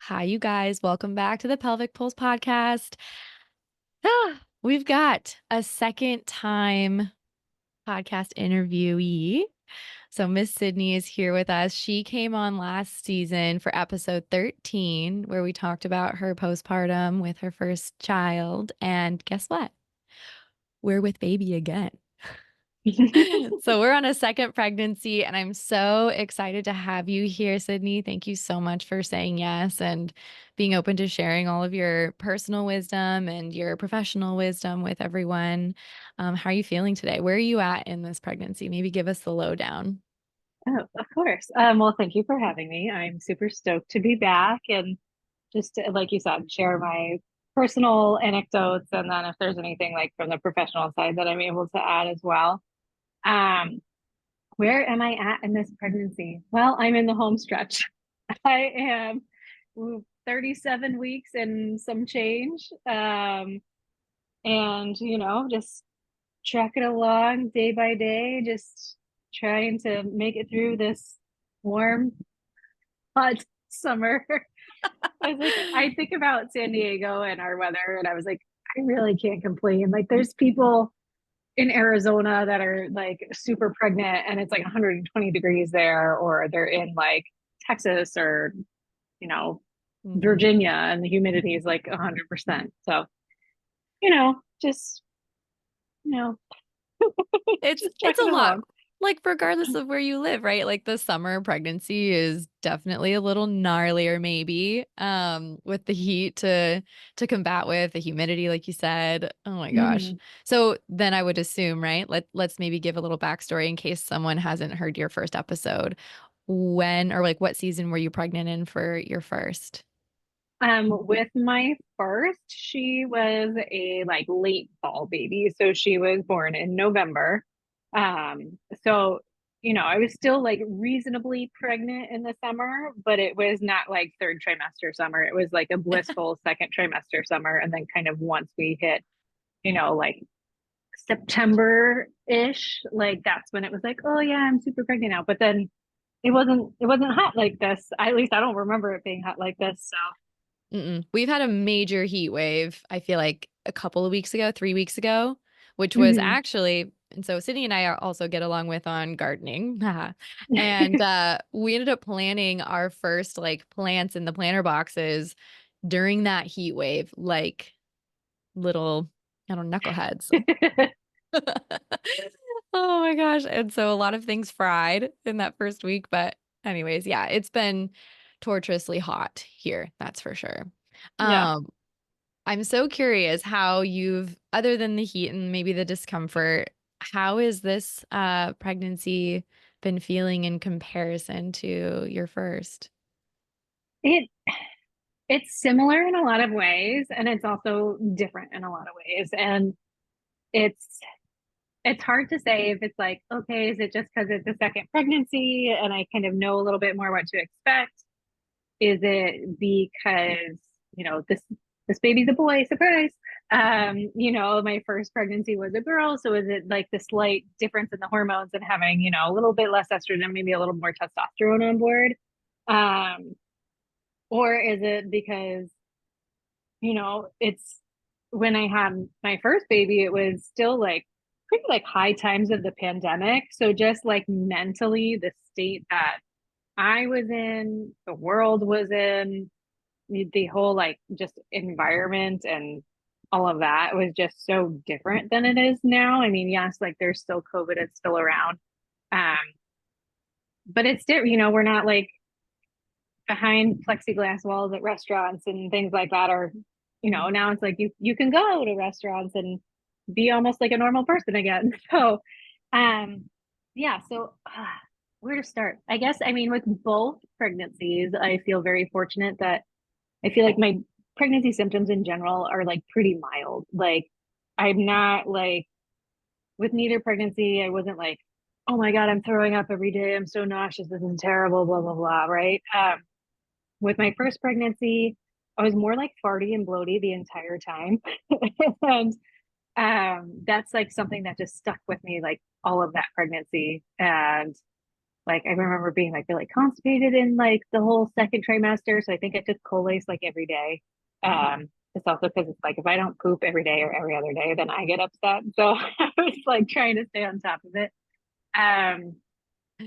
Hi, you guys. Welcome back to the Pelvic Pulse podcast. We've got a second time podcast interviewee. So Miss Sydney is here with us. She came on last season for episode 13, where we talked about her postpartum with her first child. And guess what? We're with baby again. So we're on a second pregnancy, and I'm so excited to have you here, Sydney. Thank you so much for saying yes and being open to sharing all of your personal wisdom and your professional wisdom with everyone. How are you feeling today? Where are you at in this pregnancy? Maybe give us the lowdown. Oh, of course. Well, thank you for having me. I'm super stoked to be back and just like you said, share my personal anecdotes and then if there's anything like from the professional side that I'm able to add as well. Um, where am I at in this pregnancy? Well, I'm in the home stretch. I am 37 weeks and some change. And just trucking along day by day, just trying to make it through this warm, hot summer. I think about San Diego and our weather, and I was like, I really can't complain. Like, there's people in Arizona that are like super pregnant and it's like 120 degrees there, or they're in like Texas or, you know, Mhm. Virginia and the humidity is like 100%. So, you know, just, you know, just It's a trucking lot. along. Like regardless of where you live, right? Like the summer pregnancy is definitely a little gnarlier maybe with the heat to combat with the humidity like you said. Oh my gosh. Mhm. So then I would assume, right? Let's maybe give a little backstory in case someone hasn't heard your first episode. When or like what season were you pregnant in for your first? With my first, she was a like late fall baby. So she was born in November. So, I was still like reasonably pregnant in the summer, but it was not like third trimester summer. It was like a blissful second trimester summer. And then kind of once we hit, like September-ish, like that's when it was like, oh yeah, I'm super pregnant now. But then it wasn't hot like this. At least I don't remember it being hot like this. So Mm-mm. We've had a major heat wave, I feel like a couple of weeks ago, 3 weeks ago, which was mhm. actually, and so Sydney and I also get along with on gardening. And we ended up planting our first like plants in the planter boxes during that heat wave, like little, I don't know, knuckleheads. Oh my gosh. And so a lot of things fried in that first week. But, anyways, yeah, it's been torturously hot here. That's for sure. Yeah. Um, I'm so curious how other than the heat and maybe the discomfort, how is this pregnancy been feeling in comparison to your first? It it's similar in a lot of ways and it's also different in a lot of ways. And it's it's hard to say if it's like, okay, is it just because it's a second pregnancy and I kind of know a little bit more what to expect? Is it because, this baby's a boy, surprise. My first pregnancy was a girl. So is it like the slight difference in the hormones and having, a little bit less estrogen, maybe a little more testosterone on board? Um, or is it because, it's when I had my first baby, it was still like pretty like high times of the pandemic. So just like mentally, the state that I was in, the world was in, the whole like just environment and all of that was just so different than it is now. I mean, yes, like there's still COVID, it's still around. Um, but it's different, we're not like behind plexiglass walls at restaurants and things like that. Or, now it's like you can go to restaurants and be almost like a normal person again. So yeah, so where to start? I guess, I mean, with both pregnancies, I feel very fortunate that I feel like my pregnancy symptoms in general are like pretty mild. Like I'm not like with neither pregnancy, I wasn't like, oh my God, I'm throwing up every day. I'm so nauseous. This is terrible, blah, blah, blah. Right. With my first pregnancy, I was more like farty and bloaty the entire time. And that's like something that just stuck with me like all of that pregnancy. And Like I remember being like really constipated in like the whole second trimester. So I think I took Colace like every day. It's also because it's like if I don't poop every day or every other day, then I get upset. So I was like trying to stay on top of it. Um,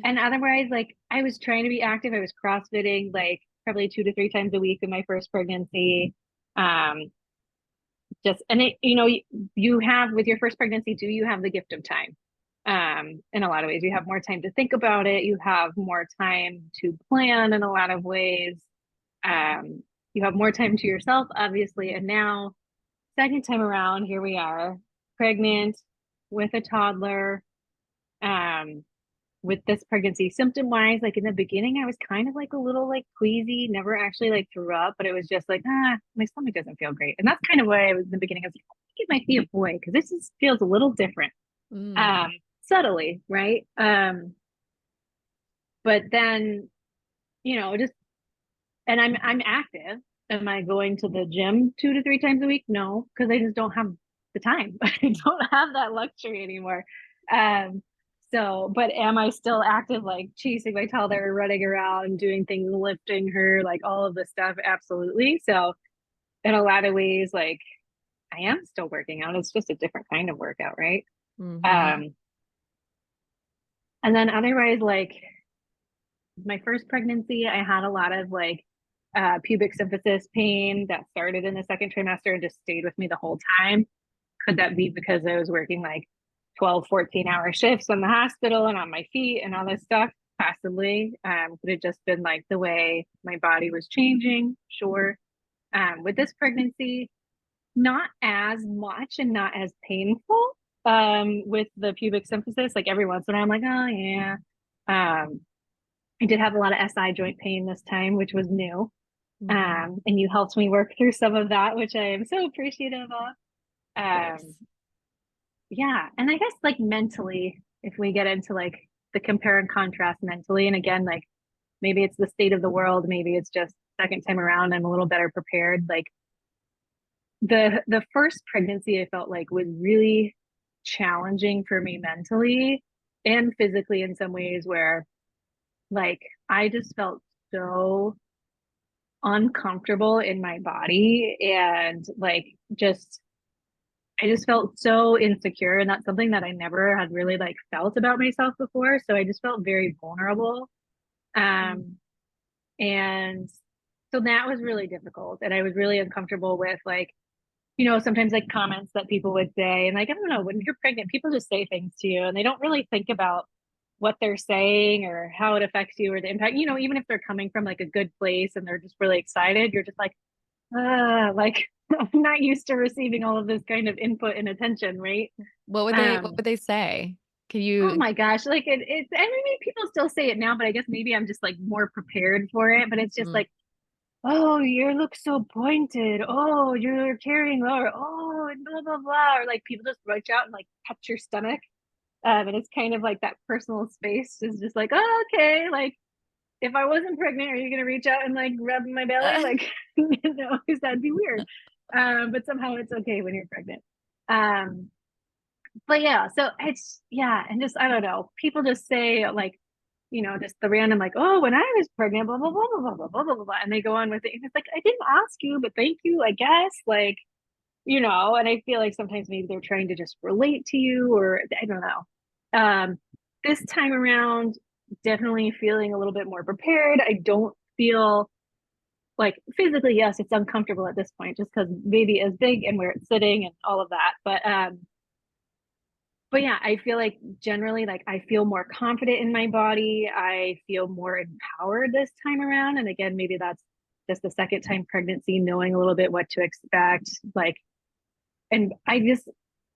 and otherwise, like I was trying to be active. I was CrossFitting like probably 2 to 3 times a week in my first pregnancy. Um, just and it, you have with your first pregnancy too, you have the gift of time. In a lot of ways, you have more time to think about it. You have more time to plan in a lot of ways. Um, you have more time to yourself, obviously. And now, second time around, here we are, pregnant with a toddler. Um, with this pregnancy symptom wise, like in the beginning I was kind of like a little like queasy, never actually like threw up, but it was just like my stomach doesn't feel great. And that's kind of why I was in the beginning. I was like, I think it might be a boy because this is, feels a little different. Mm. um Subtly, right? But then, just, and I'm active. Am I going to the gym 2 to 3 times a week? No, because I just don't have the time. I don't have that luxury anymore. Um, so, but am I still active, like chasing my toddler, running around, doing things, lifting her, like all of this stuff? Absolutely. So, in a lot of ways, like I am still working out. It's just a different kind of workout, right? Mm-hmm. Um, and then otherwise, like my first pregnancy, I had a lot of like pubic symphysis pain that started in the second trimester and just stayed with me the whole time. Could that be because I was working like 12, 14-hour shifts in the hospital and on my feet and all this stuff? Possibly. Could it just been like the way my body was changing? Sure. With this pregnancy, not as much and not as painful. With the pubic symphysis, like every once in a while, I'm like, oh yeah. Um, I did have a lot of SI joint pain this time, which was new. Mm-hmm. And you helped me work through some of that, which I am so appreciative of. Of Um, course. yeah. And I guess like mentally, if we get into like the compare and contrast mentally, and again, like maybe it's the state of the world, maybe it's just second time around, I'm a little better prepared. Like the first pregnancy I felt like was really challenging for me mentally and physically in some ways where like I just felt so uncomfortable in my body and like just I just felt so insecure, and that's something that I never had really like felt about myself before. So I just felt very vulnerable. Mm. Um and so that was really difficult, and I was really uncomfortable with like, sometimes like comments that people would say, and like I don't know, when you're pregnant, people just say things to you and they don't really think about what they're saying or how it affects you or the impact, even if they're coming from like a good place and they're just really excited, you're just like I'm not used to receiving all of this kind of input and attention, right? What Um, would they say? Can oh you my gosh, like it's I mean people still say it now, but I guess maybe I'm just like more prepared for it. But it's just mm. like, oh, you look so pointed. Oh, you're carrying lower. Oh, and blah blah blah. Or like people just reach out and like touch your stomach. And it's kind of like that personal space is just like, oh, okay, like if I wasn't pregnant, are you gonna reach out and like rub my belly? Like, no, because that'd be weird. But somehow it's okay when you're pregnant. Um, but yeah, so it's yeah, and just I don't know, people just say like, just the random like, oh, when I was pregnant, blah blah blah blah blah blah blah blah blah, and they go on with it. And it's like I didn't ask you, but thank you, I guess. Like, and I feel like sometimes maybe they're trying to just relate to you, or I don't know. This time around, definitely feeling a little bit more prepared. I don't feel like physically, yes, it's uncomfortable at this point just because baby is big and where it's sitting and all of that. But yeah, I feel like generally like I feel more confident in my body. I feel more empowered this time around. And again, maybe that's just the second time pregnancy, knowing a little bit what to expect. Like, and I just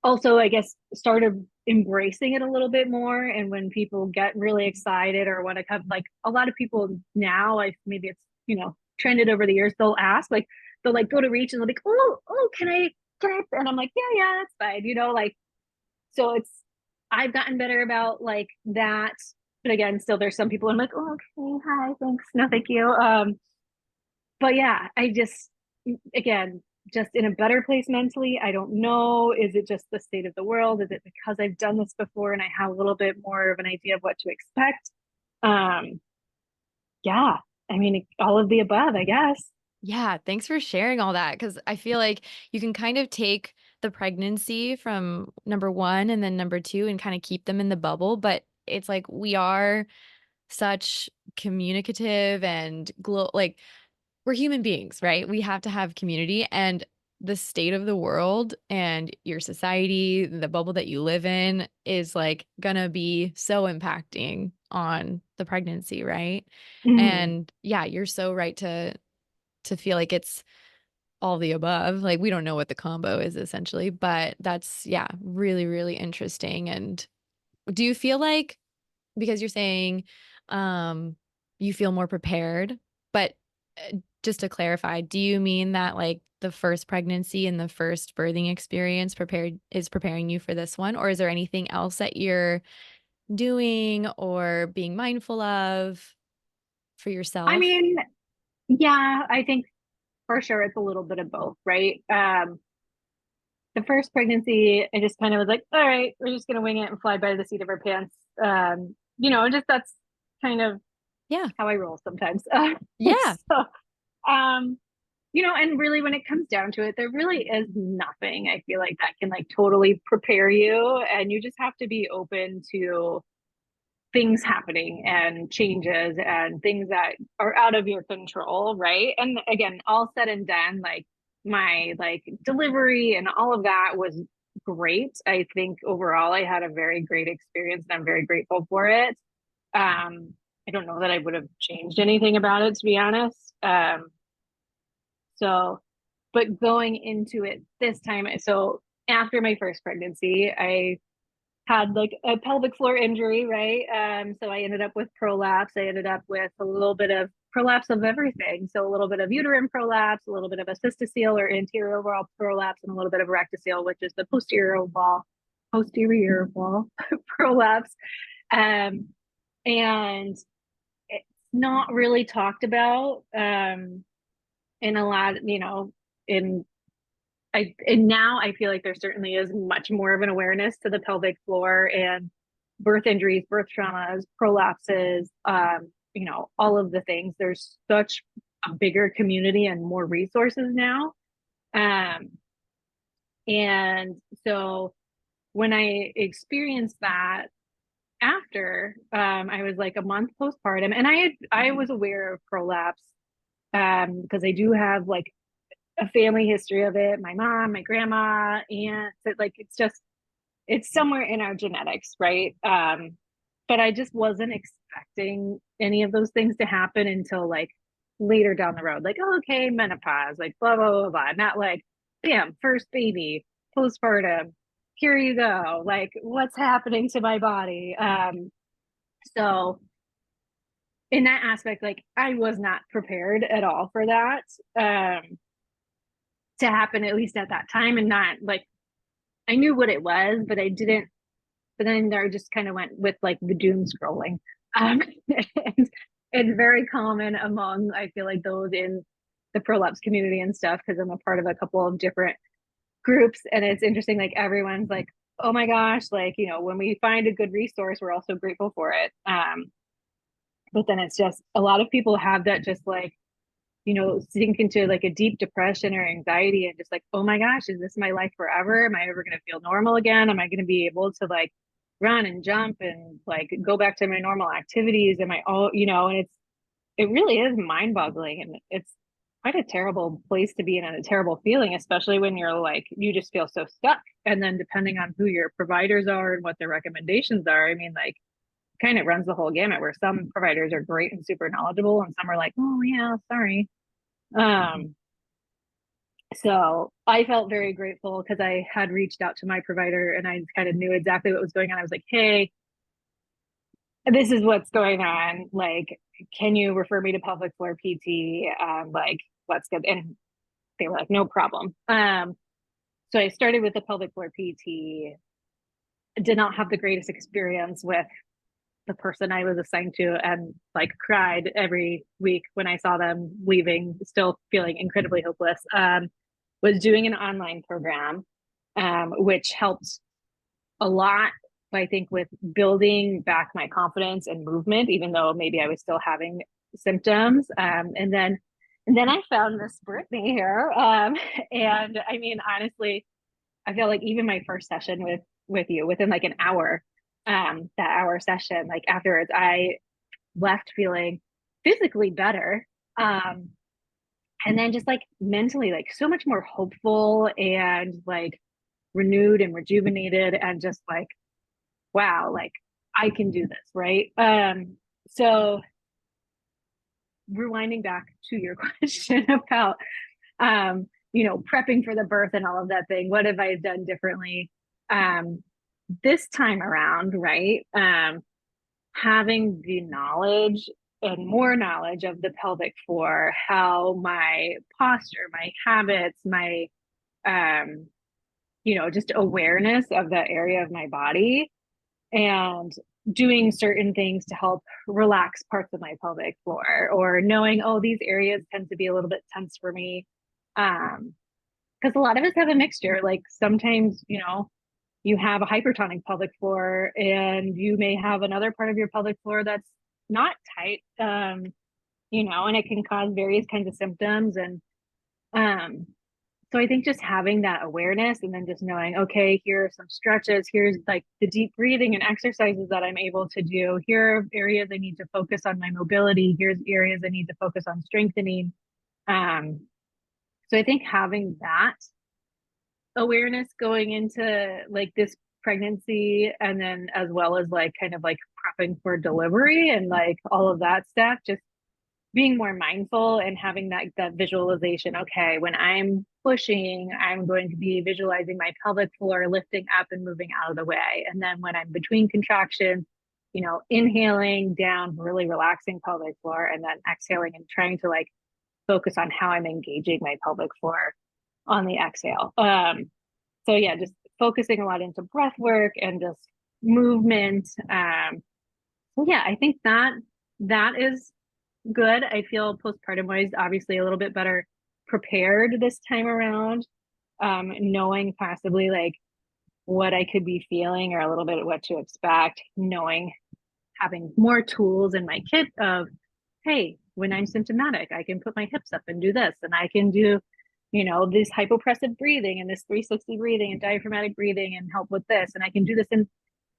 also, I guess, started embracing it a little bit more. And when people get really excited or want to come, like a lot of people now, like maybe it's, trended over the years, they'll ask, like, they'll like go to reach and they'll be like, oh, can I? And I'm like, yeah, that's fine. Like, so I've gotten better about like that. But again, still there's some people I'm like, oh, okay, hi, thanks. No, thank you. But yeah, I just, again, just in a better place mentally. I don't know. Is it just the state of the world? Is it because I've done this before and I have a little bit more of an idea of what to expect? Um, yeah, I mean, all of the above, I guess. Yeah, thanks for sharing all that because I feel like you can kind of take the pregnancy from number one and then number two and kind of keep them in the bubble. But it's like we are such communicative and like we're human beings, right? We have to have community and the state of the world and your society, the bubble that you live in is like gonna be so impacting on the pregnancy, right? Mhm. And yeah, you're so right to feel like it's all the above. Like we don't know what the combo is essentially, but that's yeah, really, really interesting. And do you feel like because you're saying you feel more prepared, but just to clarify, do you mean that like the first pregnancy and the first birthing experience preparing you for this one, or is there anything else that you're doing or being mindful of for I yourself? mean, yeah, I think for sure it's a little bit of both, right? The first pregnancy, I just kind of was like, all right, we're just gonna wing it and fly by the seat of our pants. Just that's kind of Yeah. how I roll sometimes. Yeah. So, um, and really when it comes down to it, there really is nothing I feel like that can like totally prepare you, and you just have to be open to things happening and changes and things that are out of your control, right? And again, all said and done, like my like delivery and all of that was great. I think overall I had a very great experience and I'm very grateful for it. I don't know that I would have changed anything about it, to be honest. So but going into it this time, so after my first pregnancy, I had like a pelvic floor injury, right? So I ended up with prolapse. I ended up with a little bit of prolapse of everything. So a little bit of uterine prolapse, a little bit of a cystocele or anterior wall prolapse, and a little bit of rectocele, which is the posterior wall prolapse. Um, and it's not really talked about in a lot, in and now I feel like there certainly is much more of an awareness to the pelvic floor and birth injuries, birth traumas, prolapses, all of the things. There's such a bigger community and more resources now. Um, and so when I experienced that after, I was like a month postpartum, and I was aware of prolapse because I do have like a family history of it. My mom, my grandma, aunt, like it's somewhere in our genetics, right? But I just wasn't expecting any of those things to happen until like later down the road. Like, oh, okay, menopause, like blah blah blah blah. Not like, bam, first baby, postpartum. Here you go. Like, what's happening to my body? So in that aspect, like I was not prepared at all for that. To happen at least at that time, and not like I knew what it was, but I didn't. But then I just kind of went with like the doom scrolling. And it's very common among I feel like those in the prolapse community and stuff because I'm a part of a couple of different groups, and it's interesting. Like everyone's like, "Oh my gosh!" Like when we find a good resource, we're also grateful for it. But then it's just a lot of people have that just like sink into like a deep depression or anxiety and just like, oh my gosh, is this my life forever? Am I ever going to feel normal again? Am I going to be able to like run and jump and like go back to my normal activities? Am I all, and it really is mind boggling. And it's quite a terrible place to be in and a terrible feeling, especially when you're like, you just feel so stuck. And then depending on who your providers are and what their recommendations are, I mean, like, kind of runs the whole gamut where some providers are great and super knowledgeable and some are like, oh yeah, sorry. Um, so I felt very grateful because I had reached out to my provider and I kind of knew exactly what was going on. I was like, hey, this is what's going on. Like, can you refer me to pelvic floor PT? Like, let's get and they were like, no problem. So I started with the pelvic floor PT, did not have the greatest experience with the person I was assigned to and like cried every week when I saw them leaving, still feeling incredibly hopeless. Was doing an online program, which helped a lot But I think with building back my confidence and movement, even though maybe I was still having symptoms, and then I found this Brittney here, and I mean, honestly, I feel like even my first session with you, within like an hour, that hour session, like afterwards, I left feeling physically better, and then just like mentally, like so much more hopeful and like renewed and rejuvenated, and just like, wow, like I can do this, right? So rewinding back to your question about prepping for the birth and all of that thing, what have I done differently this time around, right? Having the knowledge and more knowledge of the pelvic floor, how my posture, my habits, my just awareness of that area of my body, and doing certain things to help relax parts of my pelvic floor, or knowing, oh, these areas tend to be a little bit tense for me. Because a lot of us have a mixture. Like sometimes, you have a hypertonic pelvic floor, and you may have another part of your pelvic floor that's not tight, and it can cause various kinds of symptoms. And um, so I think just having that awareness, and then just knowing, okay, here are some stretches, here's like the deep breathing and exercises that I'm able to do. Here are areas I need to focus on my mobility. Here's areas I need to focus on strengthening. Um, so I think having that awareness going into like this pregnancy, and then as well as like kind of like prepping for delivery and like all of that stuff, just being more mindful and having that visualization. Okay, when I'm pushing, I'm going to be visualizing my pelvic floor lifting up and moving out of the way. And then when I'm between contractions, inhaling down, really relaxing pelvic floor, and then exhaling and trying to like focus on how I'm engaging my pelvic floor on the exhale. So yeah, just focusing a lot into breath work and just movement. So yeah, I think that is good. I feel postpartum wise, obviously a little bit better prepared this time around, knowing possibly like what I could be feeling or a little bit of what to expect, knowing having more tools in my kit of, hey, when I'm symptomatic, I can put my hips up and do this, and I can do, this hypopressive breathing and this 360 breathing and diaphragmatic breathing and help with this. And I can do this in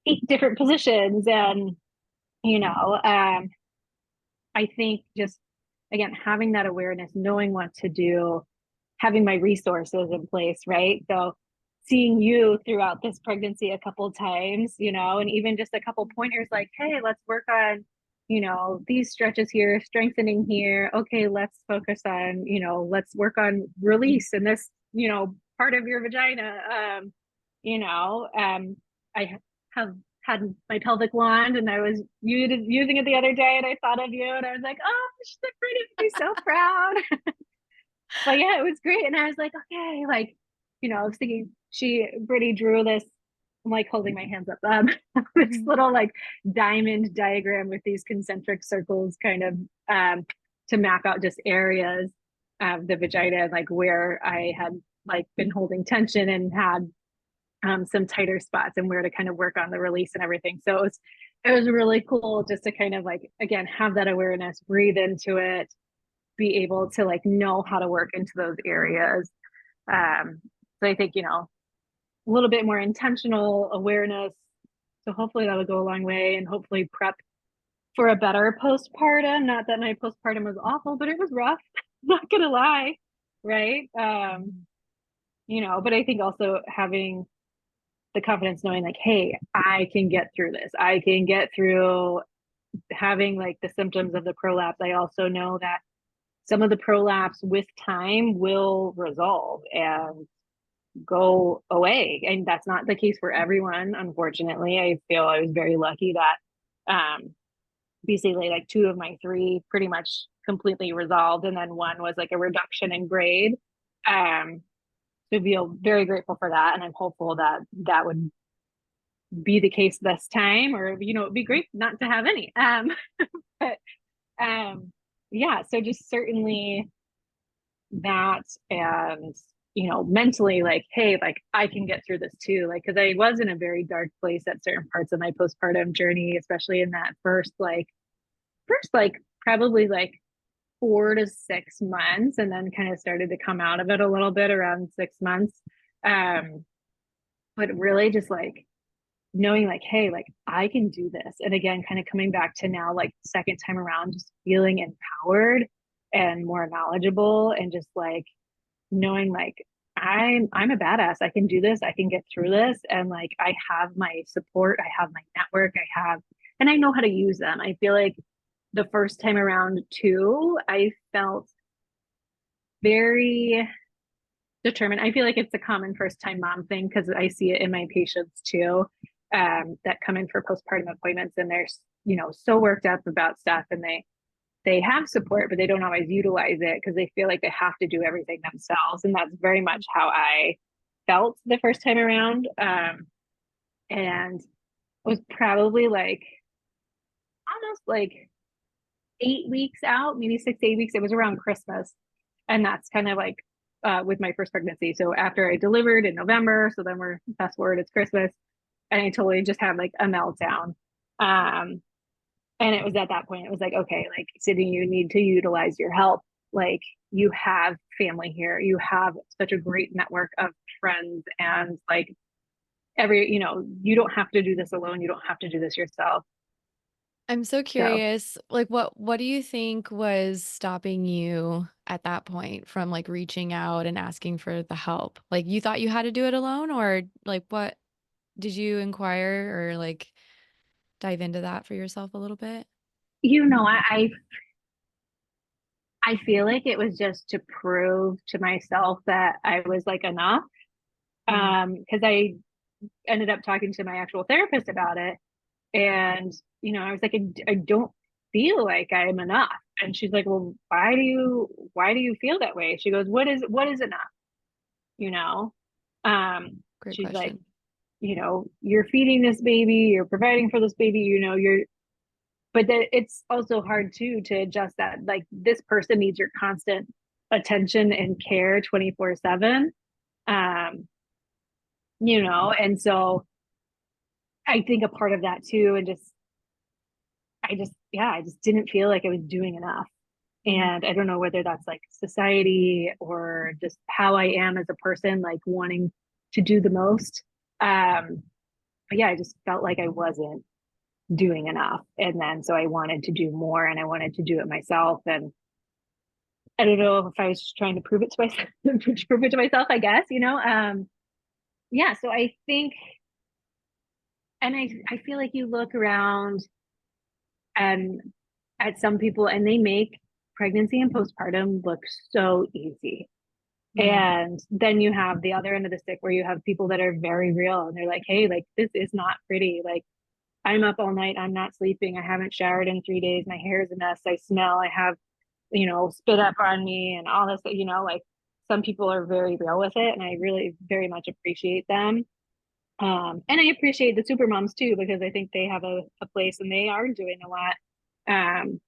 8 different positions. And, I think just, again, having that awareness, knowing what to do, having my resources in place, right? So seeing you throughout this pregnancy a couple times, and even just a couple pointers like, hey, let's work on, these stretches here, strengthening here. Okay, let's focus on, let's work on release in this, part of your vagina. I have had my pelvic wand, and I was using it the other day, and I thought of you, and I was like, oh, she's pretty, so proud. But yeah, it was great. And I was like, okay, like, I was thinking Brittney drew this. I'm like holding my hands up. This little like diamond diagram with these concentric circles, kind of to map out just areas of the vagina, and like where I had like been holding tension and had some tighter spots, and where to kind of work on the release and everything. So it was really cool just to kind of like, again, have that awareness, breathe into it, be able to like know how to work into those areas. So I think, a little bit more intentional awareness. So hopefully that'll go a long way, and hopefully prep for a better postpartum. Not that my postpartum was awful, but it was rough. Not gonna lie. Right. But I think also having the confidence knowing like, hey, I can get through this. I can get through having like the symptoms of the prolapse. I also know that some of the prolapse with time will resolve and go away. And that's not the case for everyone, unfortunately. I feel I was very lucky that basically like 2 of my 3 pretty much completely resolved. And then 1 was like a reduction in grade. So feel very grateful for that. And I'm hopeful that that would be the case this time, or, it'd be great not to have any. But yeah, so just certainly that, and mentally like, hey, like I can get through this too. Like, cause I was in a very dark place at certain parts of my postpartum journey, especially in that first, probably like 4 to 6 months, and then kind of started to come out of it a little bit around 6 months. Um, but really just like knowing like, hey, like I can do this. And again, kind of coming back to now, like second time around, just feeling empowered and more knowledgeable and just like knowing like I'm a badass. I can do this. I can get through this. And like I have my support, I have my network, and I know how to use them. I feel like the first time around too, I felt very determined. I feel like it's a common first time mom thing because I see it in my patients too, that come in for postpartum appointments and they're, so worked up about stuff, and they have support, but they don't always utilize it because they feel like they have to do everything themselves. And that's very much how I felt the first time around. And was probably like almost like 8 weeks out, maybe 6 to 8 weeks. It was around Christmas. And that's kind of like with my first pregnancy. So after I delivered in November, so then we're fast forward, it's Christmas. And I totally just had like a meltdown. Um, and it was at that point, it was like, okay, like Sydney, you need to utilize your help. Like you have family here, you have such a great network of friends, and like you don't have to do this alone. You don't have to do this yourself. I'm so So curious, like what do you think was stopping you at that point from like reaching out and asking for the help? Like you thought you had to do it alone, or like what did you inquire or like dive into that for yourself a little bit? I feel like it was just to prove to myself that I was like enough. Mm, Because I ended up talking to my actual therapist about it, and I was like, I don't feel like I'm enough. And she's like, well, why do you feel that way? She goes, what is enough? You know, great she's like, question. you're feeding this baby, you're providing for this baby, but that it's also hard too to adjust that like this person needs your constant attention and care 24/7. um and so I think a part of that too, and I just didn't feel like I was doing enough. Mm, And I don't know whether that's like society or just how I am as a person, like wanting to do the most. But yeah, I just felt like I wasn't doing enough. And then so I wanted to do more, and I wanted to do it myself. And I don't know if I was just trying to prove it to myself, prove it to myself, I guess. Yeah. So I think, and I feel like you look around and at some people, and they make pregnancy and postpartum look so easy. mm, And then you have the other end of the stick where you have people that are very real, and they're like, hey, like this is not pretty. Like I'm up all night, I'm not sleeping, I haven't showered in 3 days, my hair is a mess, I smell, I have, spit up on me and all this, like some people are very real with it, and I really very much appreciate them. And I appreciate the super moms too, because I think they have a place and they are doing a lot. Um,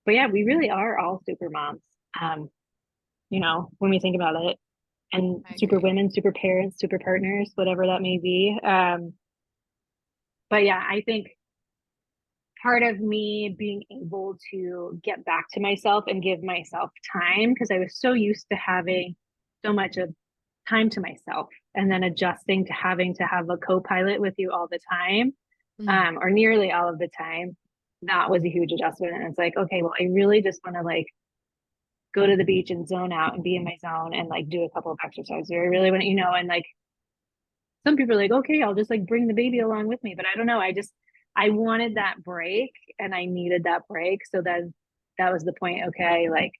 but yeah, we really are all super moms. Um, when we think about it, and I super agree. women, super parents, super partners, whatever that may be. But yeah, I think part of me being able to get back to myself and give myself time, because I was so used to having so much of time to myself, and then adjusting to having to have a co-pilot with you all the time, Mm, or nearly all of the time. That was a huge adjustment. And it's like, okay, well, I really just want to like go to the beach and zone out and be in my zone and like do a couple of exercises. Or I really want to, and like some people are like, okay, I'll just like bring the baby along with me. But I don't know. I wanted that break, and I needed that break. So then that was the point. Okay, like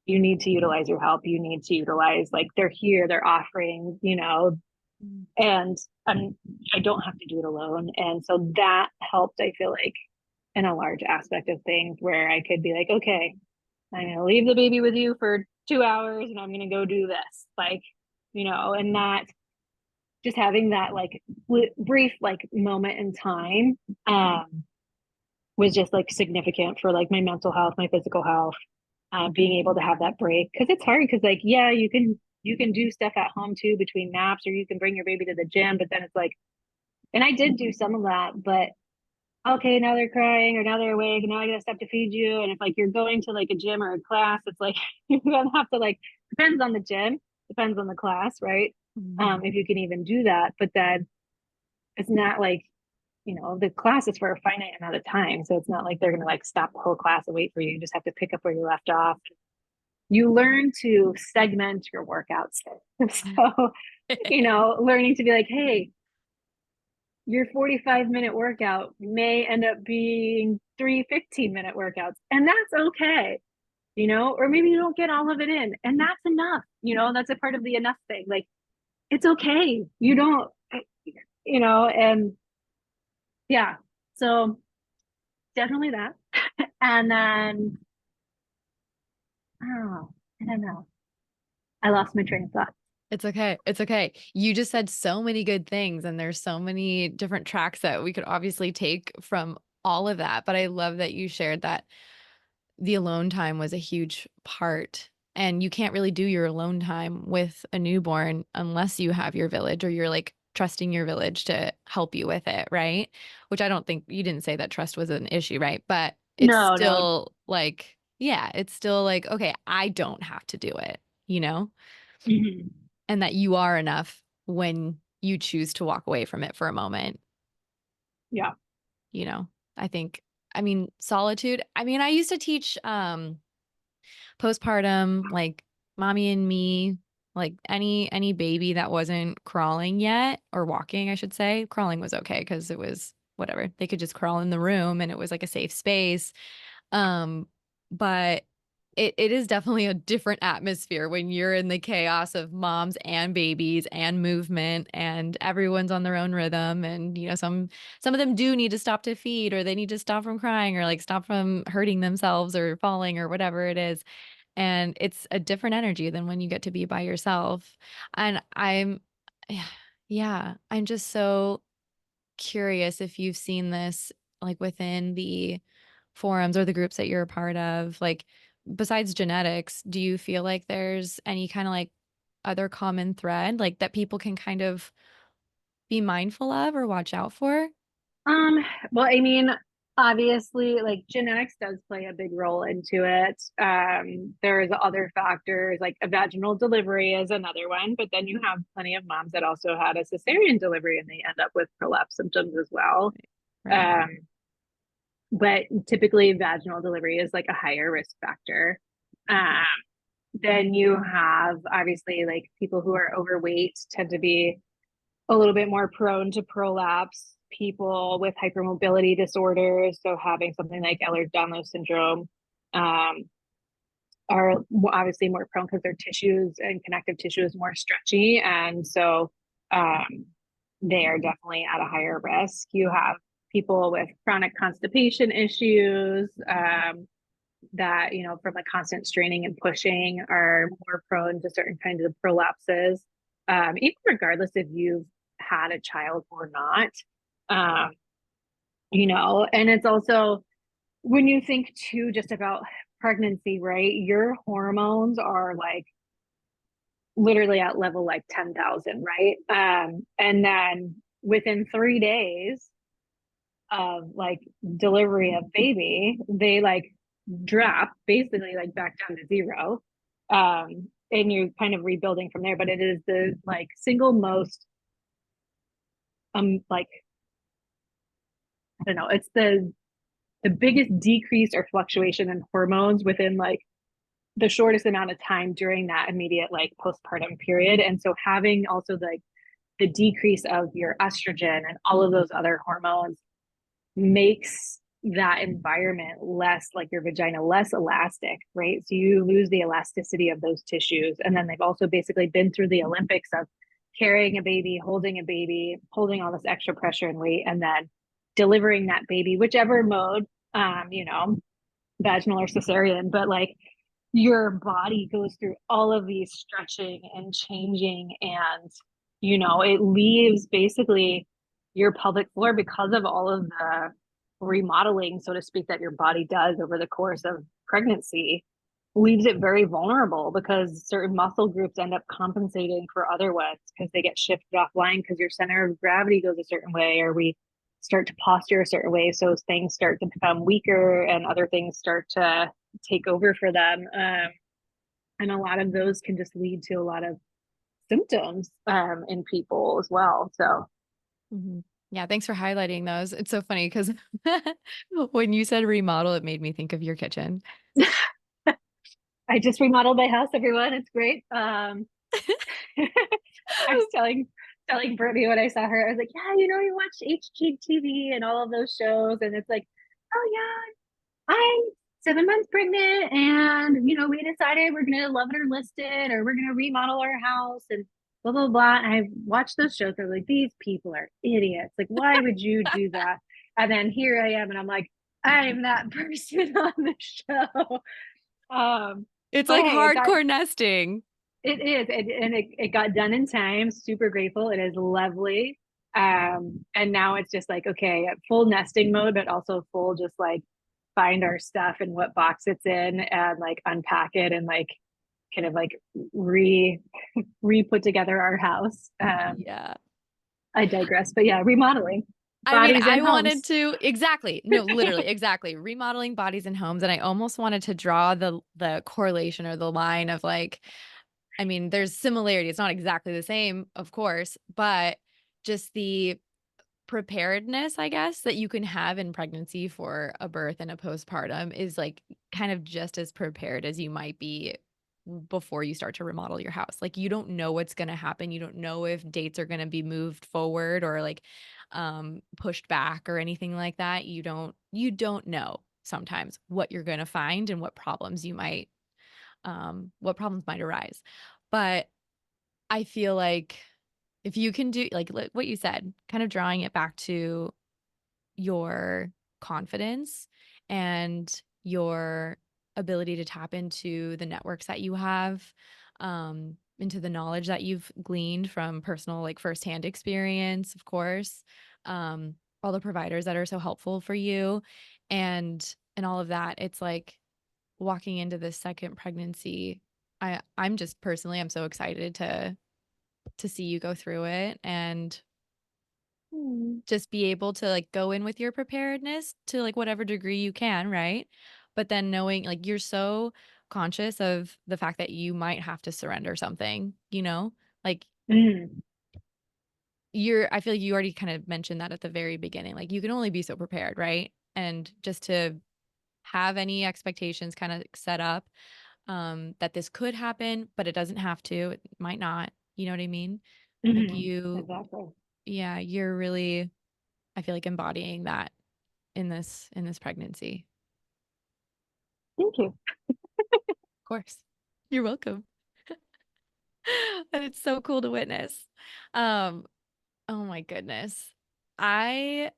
you need to utilize your help. You need to utilize, like, they're here, they're offering, mm, and I don't have to do it alone. And so that helped, I feel like, in a large aspect of things where I could be like, okay, I'm going to leave the baby with you for 2 hours and I'm going to go do this. Like, and not just having that like brief like moment in time, was just like significant for like my mental health, my physical health, being able to have that break. Cause it's hard. Cause like, yeah, you can do stuff at home too between naps, or you can bring your baby to the gym. But then it's like, and I did do some of that, but okay, now they're crying or now they're awake and now I gotta stop to feed you. And if like you're going to like a gym or a class, it's like you're gonna have to like, depends on the gym, depends on the class, right? If you can even do that. But then it's not like, the class is for a finite amount of time. So it's not like they're gonna like stop the whole class and wait for you. You just have to pick up where you left off. You learn to segment your workouts. So, learning to be like, hey, your 45-minute workout may end up being 3 15-minute workouts, and that's okay, or maybe you don't get all of it in, and that's enough. That's a part of the enough thing. Like, it's okay. You don't, and yeah, so definitely that. And then, oh, I don't know. I lost my train of thought. It's okay. It's okay. You just said so many good things, and there's so many different tracks that we could obviously take from all of that. But I love that you shared that the alone time was a huge part. And you can't really do your alone time with a newborn unless you have your village or you're like trusting your village to help you with it, right? Which I don't think you didn't say that trust was an issue, right? But it's No, no. still like, yeah, it's still like, okay, I don't have to do it, you know? Mhm. And that you are enough when you choose to walk away from it for a moment, Yeah. you know? I think, I mean, solitude. I mean, I used to teach postpartum, like mommy and me, like any baby that wasn't crawling yet or walking, I should say. Crawling was okay because it was whatever. They could just crawl in the room and it was like a safe space. But it is definitely a different atmosphere when you're in the chaos of moms and babies and movement and everyone's on their own rhythm. And, some of them do need to stop to feed or they need to stop from crying or like stop from hurting themselves or falling or whatever it is. And it's a different energy than when you get to be by yourself. And yeah, I'm just so curious if you've seen this like within the forums or the groups that you're a part of. Like, besides genetics, do you feel like there's any kind of like other common thread like that people can kind of be mindful of or watch out for? Um, well, I mean, obviously, like genetics does play a big role into it. There's other factors like a vaginal delivery is another one, but then you have plenty of moms that also had a cesarean delivery and they end up with prolapse symptoms as well. Right. Um, but typically vaginal delivery is like a higher risk factor. Um, then you have obviously like people who are overweight tend to be a little bit more prone to prolapse. People with hypermobility disorders, so having something like Ehlers-Danlos syndrome, um, are obviously more prone because their tissues and connective tissue is more stretchy, and so um, they are definitely at a higher risk. You have people with chronic constipation issues, that from a constant straining and pushing are more prone to certain kinds of prolapses, even regardless if you've had a child or not. um, and it's also when you think too just about pregnancy, right? Your hormones are like literally at level like 10,000, right? And then within 3 days of like delivery of baby, they like drop basically like back down to zero. And you're kind of rebuilding from there, but it is the like single most like I don't know, it's the biggest decrease or fluctuation in hormones within like the shortest amount of time during that immediate like postpartum period. And so having also like the decrease of your estrogen and all of those other hormones makes that environment less like your vagina less elastic, right? So you lose the elasticity of those tissues. And then they've also basically been through the Olympics of carrying a baby, holding all this extra pressure and weight, and then delivering that baby, whichever mode, vaginal or cesarean, but like your body goes through all of these stretching and changing, and it leaves basically your pelvic floor because of all of the remodeling, so to speak, that your body does over the course of pregnancy, leaves it very vulnerable because certain muscle groups end up compensating for other ones because they get shifted offline because your center of gravity goes a certain way, or we start to posture a certain way. So things start to become weaker and other things start to take over for them. And a lot of those can just lead to a lot of symptoms in people as well. So, Mhm. Yeah, thanks for highlighting those. It's so funny because when you said remodel, it made me think of your kitchen. I just remodeled my house, everyone. It's great. I was telling Brittney when I saw her, I was like, yeah, you watch HGTV and all of those shows, and it's like, oh yeah, I'm 7 months pregnant, and we decided we're gonna love it or list it, or we're gonna remodel our house, and blah blah blah. And I watched those shows. They're like, these people are idiots. Like, why would you do that? And then here I am, and I'm like, I'm that person on the show. It's But like hey, hardcore nesting. it is, and it got done in time. Super grateful. It is lovely. And now it's just like, okay, full nesting mode, but also full just like find our stuff and what box it's in and like unpack it and like kind of like re put together our house. Yeah. I digress, but yeah, remodeling I mean, bodies I and wanted homes. to exactly. No, literally, exactly. Remodeling bodies and homes. And I almost wanted to draw the correlation or the line of like, I mean, there's similarity. It's not exactly the same, of course, but just the preparedness, I guess, that you can have in pregnancy for a birth and a postpartum is like kind of just as prepared as you might be before you start to remodel your house. Like you don't know what's going to happen. You don't know if dates are going to be moved forward or like pushed back or anything like that. You don't know sometimes what you're going to find and what problems might arise. But I feel like if you can do like what you said, kind of drawing it back to your confidence and your ability to tap into the networks that you have, into the knowledge that you've gleaned from personal, like firsthand experience, of course, all the providers that are so helpful for you, and all of that. It's like walking into this second pregnancy. I'm just personally, I'm so excited to see you go through it and Hmm. just be able to like go in with your preparedness to like whatever degree you can, right? But then knowing like you're so conscious of the fact that you might have to surrender something, Like Mm. I feel like you already kind of mentioned that at the very beginning. Like you can only be so prepared, right? And just to have any expectations kind of set up, that this could happen, but it doesn't have to. It might not. You know what I mean? Like Mm-hmm. Exactly. yeah, you're really, I feel like embodying that in this pregnancy. Thank you. Of course. You're welcome. And it's so cool to witness. Um, oh my goodness. I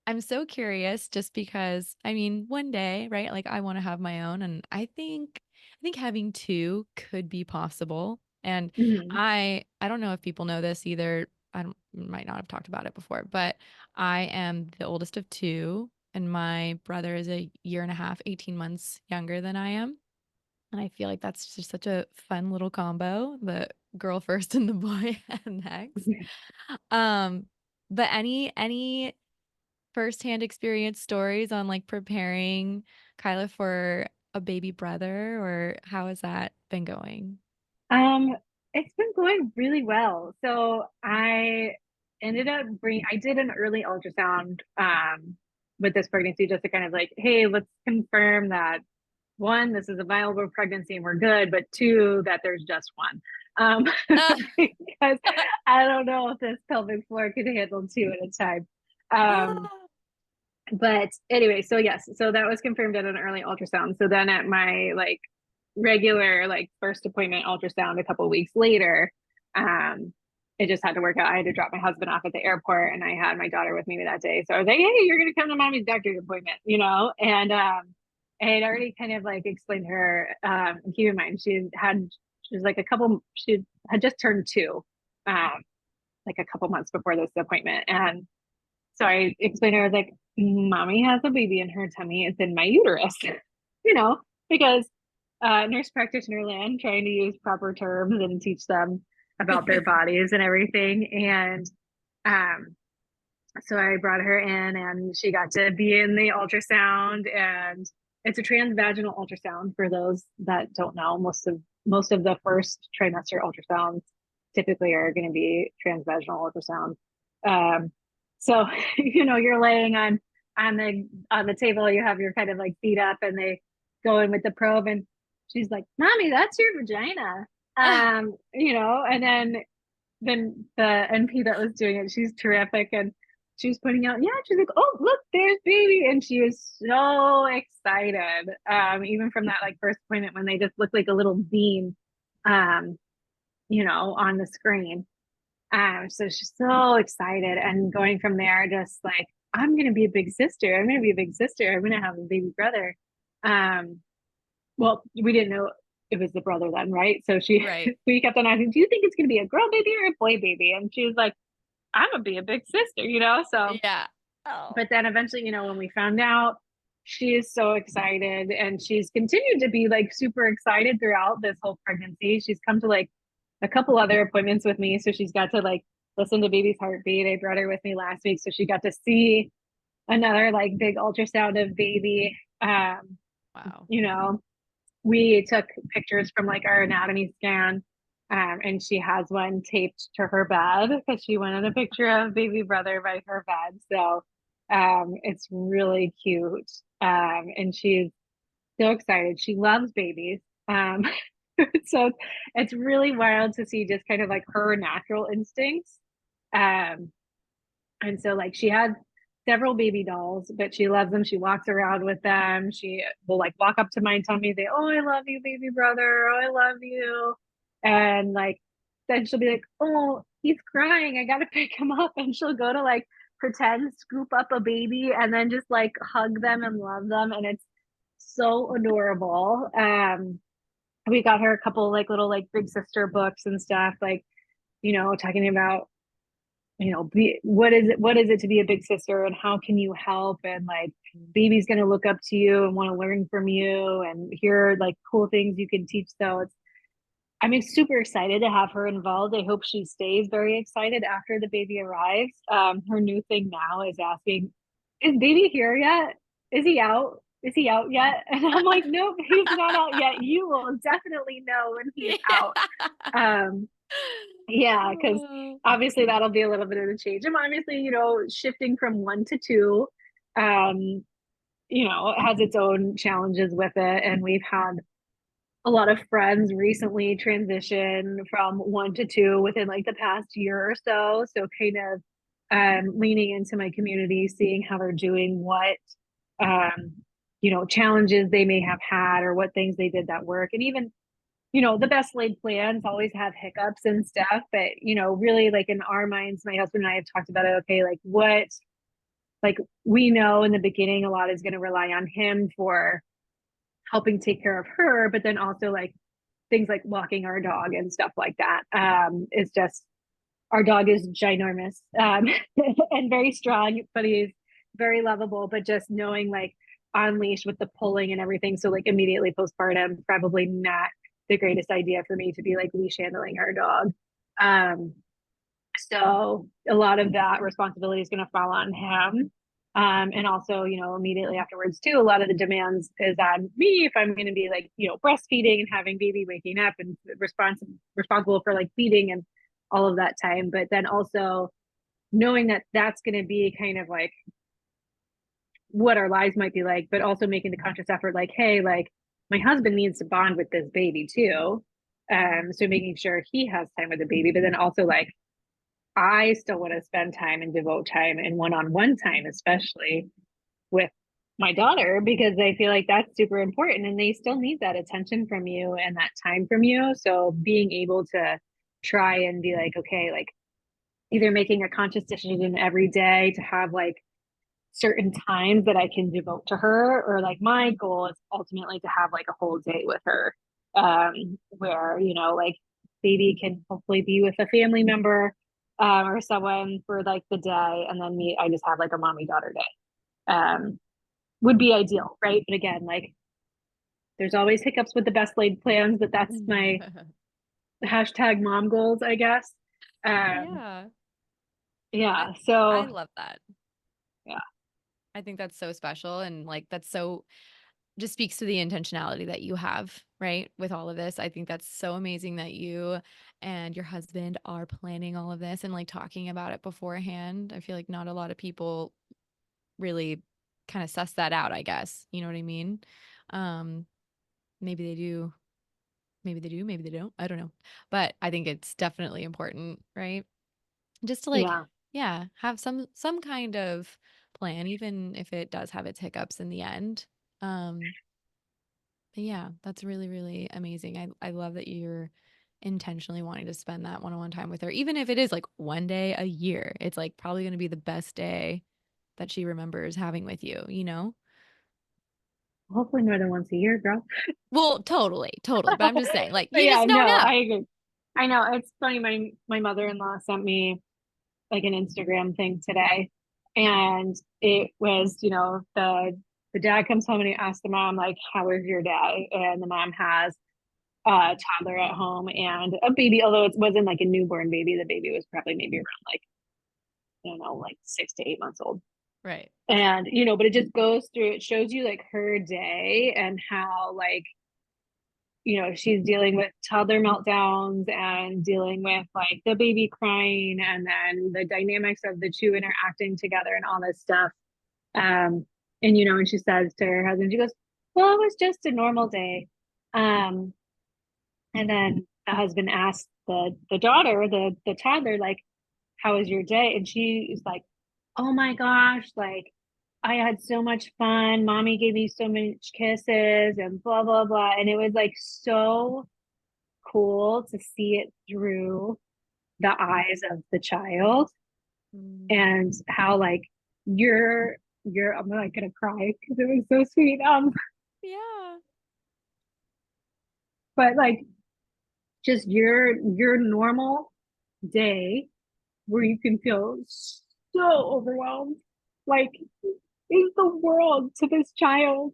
I'm so curious just because I mean, one day, right? Like I want to have my own and I think having two could be possible. And Mm-hmm. I don't know if people know this either. I don't, might not have talked about it before, but I am the oldest of two and my brother is a year and a half, 18 months younger than I am. And I feel like that's just such a fun little combo, the girl first and the boy next. Um, but any firsthand experience stories on like preparing Kyla for a baby brother, or how has that been going? Um, it's been going really well. So I did an early ultrasound with this pregnancy just to kind of like, hey, let's confirm that one, this is a viable pregnancy and we're good, but two, that there's just one. Um, Ah, because I don't know if this pelvic floor could handle two at a time. Um, ah, but anyway, so yes, so that was confirmed at an early ultrasound. So then at my like regular like first appointment ultrasound a couple weeks later, um, it just had to work out. I had to drop my husband off at the airport, and I had my daughter with me that day. So I was like, "Hey, you're gonna come to mommy's doctor's appointment," And I had already kind of like explained to her. Keep in mind, she was like she had just turned two, um, like a couple months before this appointment, and so I explained to her, I was like, mommy has a baby in her tummy. It's in my uterus, you know, because nurse practitioner land, trying to use proper terms and teach them about their bodies and everything. And um, so I brought her in and she got to be in the ultrasound, and it's a transvaginal ultrasound for those that don't know. Most of the first trimester ultrasounds typically are going to be transvaginal ultrasound. Um, so you're laying on the table, you have your kind of like feet up, and they go in with the probe, and she's like, "Mommy, that's your vagina." And then the NP that was doing it, she's terrific, and she was pointing out, yeah, she's like, "Oh, look, there's baby," and she was so excited. Even from that like first appointment when they just looked like a little bean, um, on the screen. So she's so excited, and going from there, just like, I'm gonna be a big sister. I'm gonna be a big sister. I'm gonna have a baby brother. Um, well, we didn't know it was the brother then, right? So Right. we kept on asking, "Do you think it's gonna be a girl baby or a boy baby?" And she was like, "I'm gonna be a big sister." So, Yeah. Oh. but then eventually, when we found out, she is so excited, and she's continued to be like super excited throughout this whole pregnancy. She's come to like a couple other appointments with me, so she's got to like listen to baby's heartbeat. I brought her with me last week, so she got to see another like big ultrasound of baby. Wow. You know, we took pictures from like our anatomy scan, and she has one taped to her bed because she wanted a picture of baby brother by her bed. So it's really cute. And she's so excited. She loves babies. So it's really wild to see just kind of like her natural instincts. Um, and so like she had several baby dolls, but she loves them. She walks around with them. She will like walk up to my tummy, say, "Oh, I love you, baby brother. Oh, I love you." And like then she'll be like, "Oh, he's crying. I gotta pick him up." And she'll go to like pretend scoop up a baby and then just like hug them and love them. And it's so adorable. We got her a couple like little like big sister books and stuff, like, talking about, what is it to be a big sister, and how can you help, and like baby's going to look up to you and want to learn from you and hear like cool things you can teach. So I'm super excited to have her involved. I hope she stays very excited after the baby arrives. Her new thing now is asking, "Is baby here yet? Is he out? Is he out yet?" And I'm like, "Nope, he's not out yet. You will definitely know when he's Yeah. out." Um, yeah, because Oh. obviously that'll be a little bit of a change. And obviously, shifting from one to two, um, has its own challenges with it. And we've had a lot of friends recently transition from one to two within like the past year or so. So kind of leaning into my community, seeing how they're doing, what um, challenges they may have had, or what things they did that work. And even the best laid plans always have hiccups and stuff, but really like in our minds, my husband and I have talked about it. Okay, like what, like we know in the beginning, a lot is going to rely on him for helping take care of her, but then also like things like walking our dog and stuff like that. Is just, our dog is ginormous, and very strong, but he's very lovable. But just knowing like on leash with the pulling and everything, so like immediately postpartum, probably not the greatest idea for me to be like leash handling our dog. Um, so a lot of that responsibility is going to fall on him. And also, immediately afterwards too, a lot of the demands is on me if I'm going to be like, breastfeeding and having baby waking up and responsible for like feeding and all of that time. But then also knowing that that's going to be kind of like what our lives might be like, but also making the conscious effort, like, hey, like my husband needs to bond with this baby too. So making sure he has time with the baby, but then also like I still want to spend time and devote time and one-on-one time, especially with my daughter, because I feel like that's super important and they still need that attention from you and that time from you. So being able to try and be like, okay, like either making a conscious decision every day to have like certain times that I can devote to her, or like my goal is ultimately to have like a whole day with her, where, like baby can hopefully be with a family member, or someone for like the day. And then I just have like a mommy daughter day, would be ideal. Right. But again, like there's always hiccups with the best laid plans, but that's my hashtag mom goals, I guess. Um, Yeah. I yeah. I So love that. yeah, I think that's so special and like that's so just speaks to the intentionality that you have, right? With all of this. I think that's so amazing that you and your husband are planning all of this and like talking about it beforehand. I feel like not a lot of people really kind of suss that out, I guess. You know what I mean? Um, maybe they do, maybe they don't. I don't know. But I think it's definitely important, right? Just to like, yeah. yeah, have some kind of plan, even if it does have its hiccups in the end. Um, but yeah, that's really, really amazing. I love that you're intentionally wanting to spend that one-on-one time with her, even if it is like one day a year. It's like probably going to be the best day that she remembers having with you, you know? Hopefully more than once a year, girl. Well, totally, totally. But I'm just saying, like, But you yeah, just no, don't know. I agree. I know it's funny. My mother-in-law sent me like an Instagram thing today, and it was, the dad comes home and he asks the mom like, "How was your day?" And the mom has a toddler at home and a baby, although it wasn't like a newborn baby. The baby was probably maybe around like, I don't know, like 6 to 8 months old. Right. And but it just goes through. It shows you like her day and how like she's dealing with toddler meltdowns and dealing with like the baby crying and then the dynamics of the two interacting together and all this stuff. Um, and she says to her husband, she goes, "Well, it was just a normal day." Um, and then the husband asks the daughter, the toddler, like, "How was your day?" And she is like, "Oh my gosh, like I had so much fun. Mommy gave me so much kisses and blah blah blah." And it was like so cool to see it through the eyes of the child Mm. and how like you're I'm like gonna cry because it was so sweet. Yeah. But like just your normal day where you can feel so overwhelmed, like is the world to this child.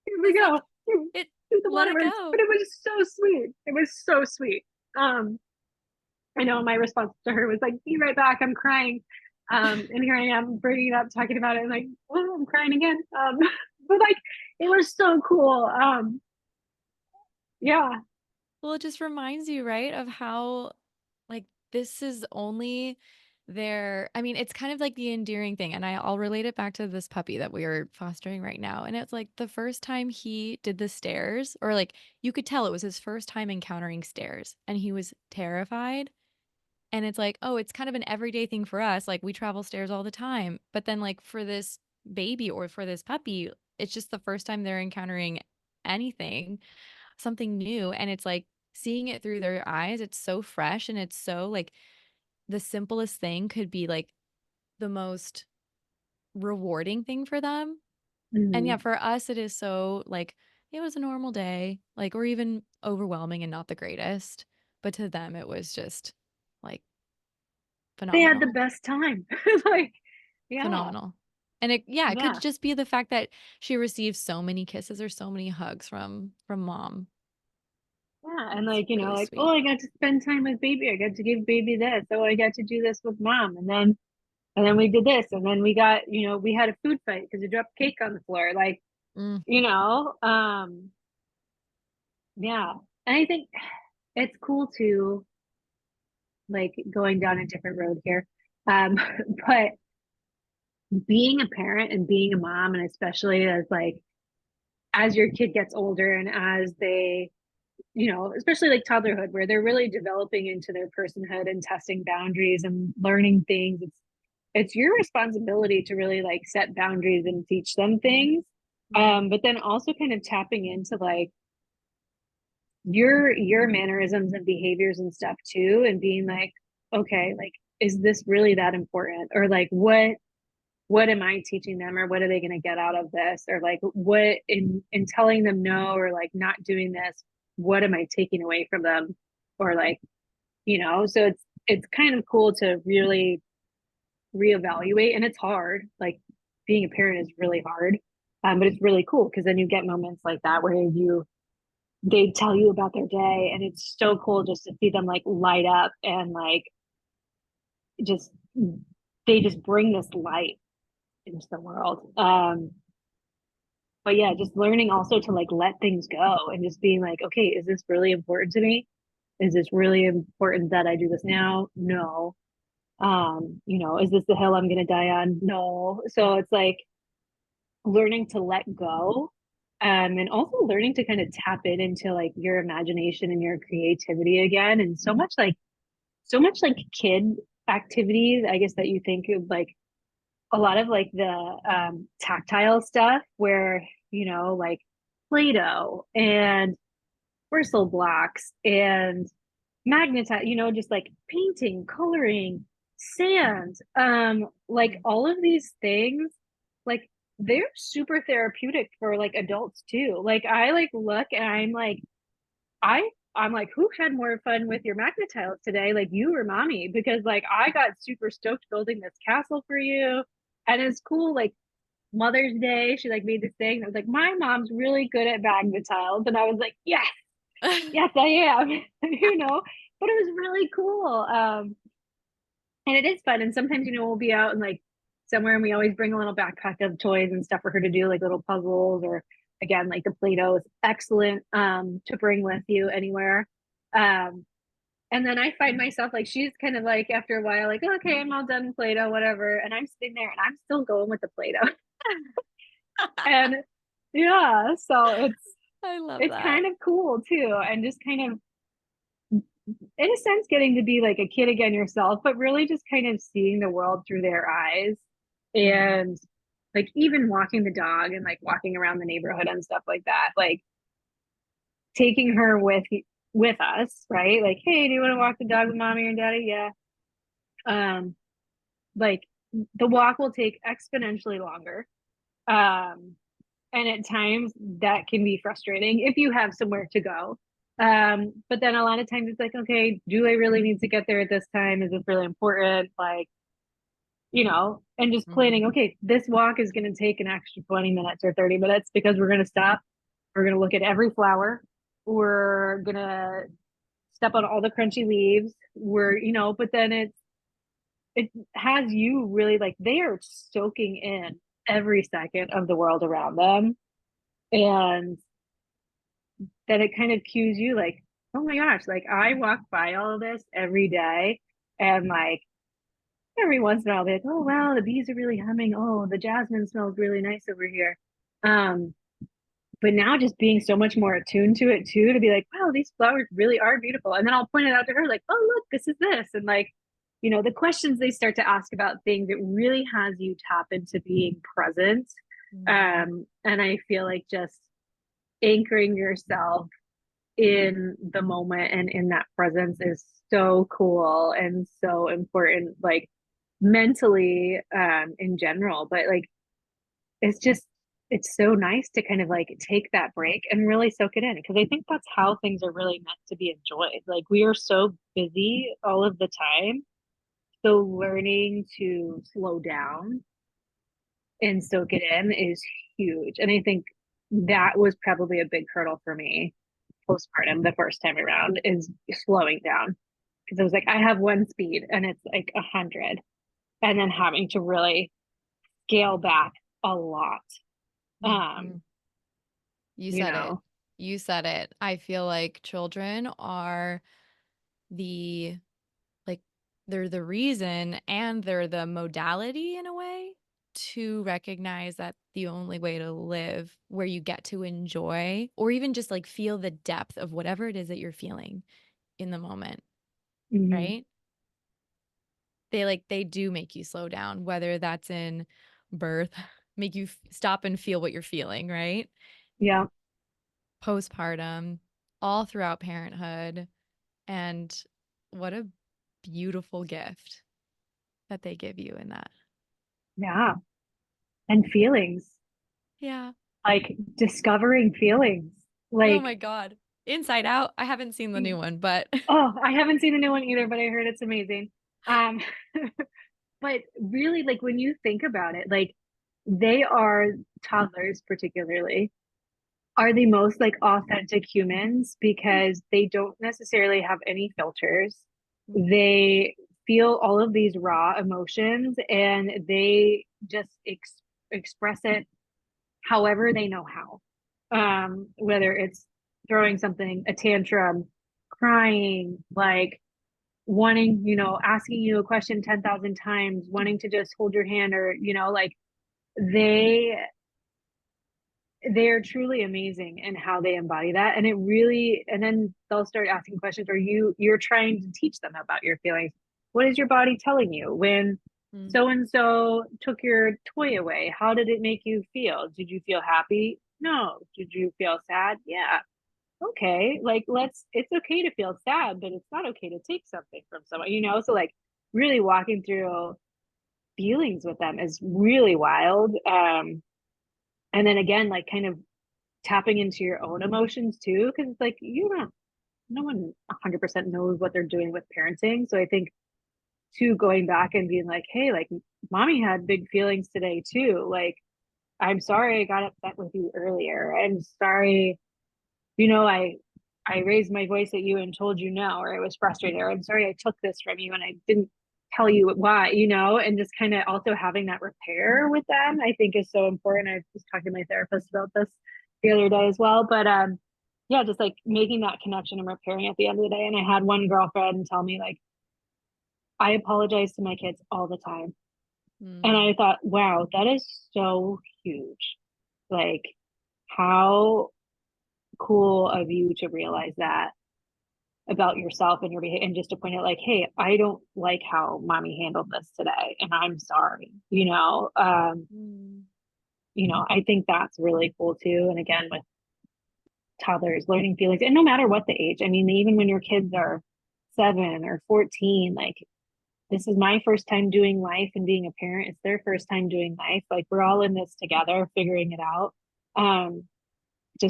Here we It's like go. it Do the let it words, go. but it was so sweet. It was so sweet. Um, I know my response to her was like, "Be right back. I'm crying." And here I am bringing it up, talking about it, and like, "Oh, I'm crying again." But like, it was so cool. Yeah. Well, it just reminds you, right, of how like this is only their I mean, it's kind of like the endearing thing. And I'll relate it back to this puppy that we are fostering right now. And it's like the first time he did the stairs, or like you could tell it was his first time encountering stairs, and he was terrified. And it's like, oh, it's kind of an everyday thing for us. Like we travel stairs all the time. But then like for this baby or for this puppy, it's just the first time they're encountering anything, something new. And it's like seeing it through their eyes, it's so fresh and it's so like the simplest thing could be like the most rewarding thing for them. And yeah, Mm. for us, it is so like it was a normal day, like, or even overwhelming and not the greatest. But to them, it was just like They had the phenomenal. best time. Like, yeah, Phenomenal. And yeah, it could yeah, just be the fact that she received so many kisses or so many hugs from mom. yeah. And It's like, really like, oh, sweet. I got to spend time with baby. I got to give baby this. Oh, I got to do this with mom. And then we did this. And then we got, we had a food fight because we dropped cake on the floor. Like, Mm. you know, yeah. And I think it's cool to like going down a different road here. Um, but being a parent and being a mom, and especially as like as your kid gets older and as they, especially like toddlerhood, where they're really developing into their personhood and testing boundaries and learning things. It's your responsibility to really like set boundaries and teach them things. Mm. But then also kind of tapping into like your mannerisms and behaviors and stuff too, and being like, okay, like, is this really that important? Or like what am I teaching them, or what are they going to get out of this? Or like what in telling them no or like not doing this, what am I taking away from them? Or like, so it's kind of cool to really reevaluate, and it's hard. Like being a parent is really hard. But it's really cool because then you get moments like that where they tell you about their day, and it's so cool just to see them like light up and like just they just bring this light into the world. But yeah, just learning also to like let things go and just being like, okay, is this really important to me? Is this really important that I do this now? No. Is this the hill I'm gonna die on? No. So it's like learning to let go. And also learning to kind of tap into like your imagination and your creativity again. And so much like kid activities, I guess that you think of like a lot of like the tactile stuff where, like Play-Doh and bristle blocks and magnetize, just like painting, coloring, sand, like all of these things, like they're super therapeutic for like adults too. Like I like look and I'm like, who had more fun with your magnetiles today? Like you or mommy? Because like I got super stoked building this castle for you. And it's cool, like Mother's Day, she like made this thing. I was like, my mom's really good at magnetiles. And I was like, yes, yes, I am, but it was really cool. And it is fun. And sometimes, we'll be out and like somewhere and we always bring a little backpack of toys and stuff for her to do, like little puzzles or again, like the Play-Doh is excellent to bring with you anywhere. Um, and then I find myself like she's kind of like after a while, like, okay, I'm all done Play-Doh, whatever. And I'm sitting there and I'm still going with the Play-Doh. And yeah, so I love it's that. kind of cool too. And just kind of in a sense getting to be like a kid again yourself, but really just kind of seeing the world through their eyes. And like even walking the dog and like walking around the neighborhood and stuff like that, like taking her with us, right? Like, hey, do you want to walk the dog with mommy and daddy? Yeah. um like the walk will take exponentially longer, um and at times that can be frustrating if you have somewhere to go. But then a lot of times it's like, okay, do I really need to get there at this time? Is this really important? Like, and just planning, Mhm. okay, this walk is going to take an extra 20 minutes or 30 minutes because we're going to stop. We're going to look at every flower. We're going to step on all the crunchy leaves. But then it has you really like they are soaking in every second of the world around them. And then it kind of cues you like, oh my gosh, like I walk by all of this every day. And like every once in a while, I'll be like, oh wow, the bees are really humming. Oh, the jasmine smells really nice over here. Um, but now just being so much more attuned to it too, to be like, wow, these flowers really are beautiful. And then I'll point it out to her, like, oh look, this is this. And like, the questions they start to ask about things, it really has you tap into being present. Mhm. And I feel like just anchoring yourself in the moment and in that presence is so cool and so important, like mentally, in general. But like it's so nice to kind of like take that break and really soak it in because I think that's how things are really meant to be enjoyed. Like we are so busy all of the time. So learning to slow down and soak it in is huge. And I think that was probably a big hurdle for me postpartum the first time around is slowing down because I was like, I have one speed and it's like 100, and then having to really scale back a lot. Um, Mhm. You you said it. know, You said it. I feel like children are the like they're the reason and they're the modality in a way to recognize that the only way to live where you get to enjoy or even just like feel the depth of whatever it is that you're feeling in the moment, mm-hmm. right? They do make you slow down, whether that's in birth, make you stop and feel what you're feeling, right? Yeah, Postpartum, all throughout parenthood, and what a beautiful gift that they give you in that. yeah, and feelings, Yeah. like discovering feelings, Oh like my God. Inside Out. I haven't seen the new one, but oh, I haven't seen the new one either, but I heard it's amazing. Um, but really, like when you think about it, like they are, toddlers particularly, are the most like authentic humans because they don't necessarily have any filters. They feel all of these raw emotions and they just express it however they know how. Whether it's throwing something, a tantrum, crying, like wanting, asking you a question 10,000 times, wanting to just hold your hand, or, like they they're truly amazing in how they embody that. And it really, and then they'll start asking questions, or you're trying to teach them about your feelings. What is your body telling you when Mm. so and so took your toy away? How did it make you feel? Did you feel happy? No. Did you feel sad? Yeah. Okay, like it's okay to feel sad, but it's not okay to take something from someone, so like really walking through feelings with them is really wild. And then again, like kind of tapping into your own emotions too, because it's like no one 100% knows what they're doing with parenting. So I think too, going back and being like, hey, like mommy had big feelings today too. Like, I'm sorry I got upset with you earlier. I'm sorry, I raised my voice at you and told you no, or I was frustrated, or I'm sorry I took this from you and I didn't tell you why, and just kind of also having that repair with them, I think is so important. I was talking to my therapist about this the other day as well. But yeah, just like making that connection and repairing at the end of the day. And I had one girlfriend tell me, like, I apologize to my kids all the time. And Mm. I thought, wow, that is so huge. Like, how cool of you to realize that about yourself and your behavior, and just to point out, like, hey, I don't like how mommy handled this today and I'm sorry. Mm. I think that's really cool too. And again, with toddlers learning feelings, and no matter what the age, I mean, even when your kids are 7 or 14, like, this is my first time doing life and being a parent, it's their first time doing life, like we're all in this together figuring it out.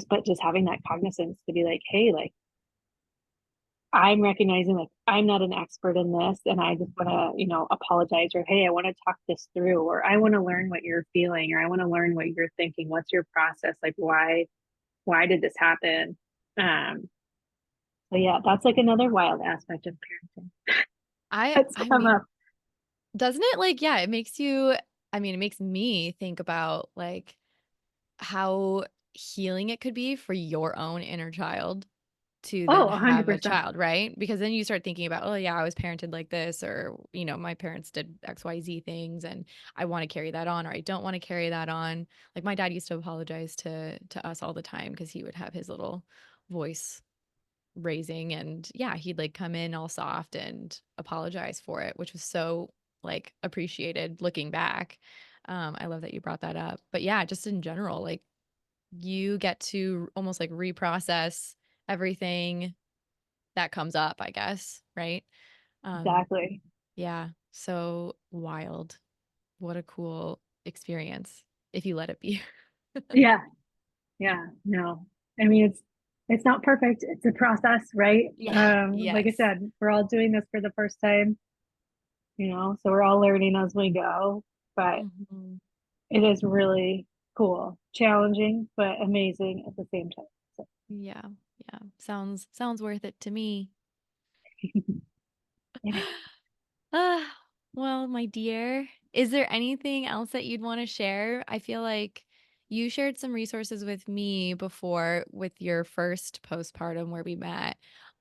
But just having that cognizance to be like, hey, like, I'm recognizing, like, I'm not an expert in this and I just want to, apologize, or hey, I want to talk this through, or I want to learn what you're feeling, or I want to learn what you're thinking. What's your process? Like, why did this happen? Um, so yeah, that's like another wild aspect of parenting I that's I come mean, up. doesn't it, like, yeah, it makes you, I mean, it makes me think about like how healing it could be for your own inner child to Oh, then a hundred have a percent. child, right? Because then you start thinking about, oh yeah, I was parented like this, or my parents did XYZ things and I want to carry that on, or I don't want to carry that on. Like my dad used to apologize to us all the time because he would have his little voice raising, and yeah, he'd like come in all soft and apologize for it, which was so like appreciated looking back. I love that you brought that up. But yeah, just in general, like you get to almost like reprocess everything that comes up, I guess, right? Um, Exactly. yeah, so wild. What a cool experience if you let it be. Yeah. Yeah. No, I mean, it's not perfect. It's a process, right? Yeah, Like I yes. said, we're all doing this for the first time, so we're all learning as we go. But Mhm. it is really cool, challenging, but amazing at the same time. So, Yeah, yeah. Sounds worth it to me. it is. Ah, well, my dear, is there anything else that you'd want to share? I feel like you shared some resources with me before with your first postpartum where we met.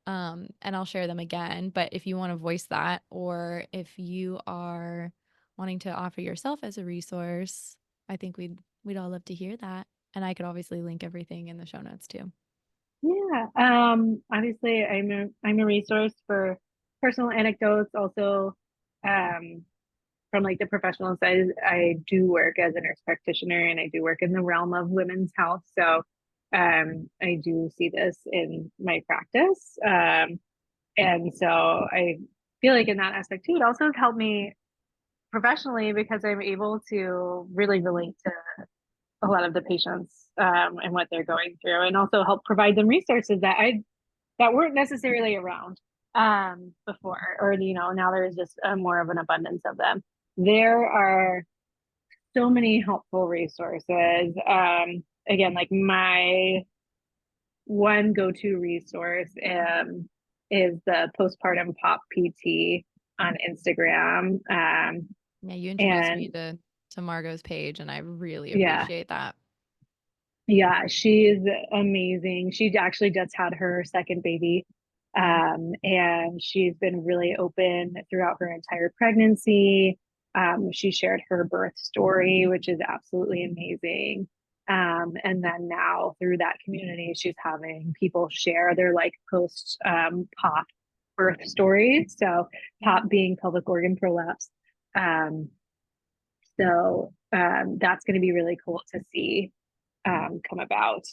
And I'll share them again. But if you want to voice that, or if you are wanting to offer yourself as a resource, I think we'd all love to hear that. And I could obviously link everything in the show notes too. Yeah. Obviously, I'm a resource for personal anecdotes. Also, um, from like the professional side, I do work as a nurse practitioner and I do work in the realm of women's health. So, I do see this in my practice. And so I feel like in that aspect too, it also has helped me professionally because I'm able to really relate to a lot of the patients, and what they're going through, and also help provide them resources that weren't necessarily around, before, or now there's just more of an abundance of them. There are so many helpful resources. Again, like my one go-to resource is the postpartum pop PT on Instagram. Yeah, you introduced me And to Margot's page, and I really yeah, appreciate that. yeah, she's amazing. She actually just had her second baby. Mm. And she's been really open throughout her entire pregnancy. She shared her birth story, which is absolutely amazing. And then now through that community, she's having people share their like post pop birth stories. So Yeah. pop being pelvic organ prolapse. Um, that's going to be really cool to see come about.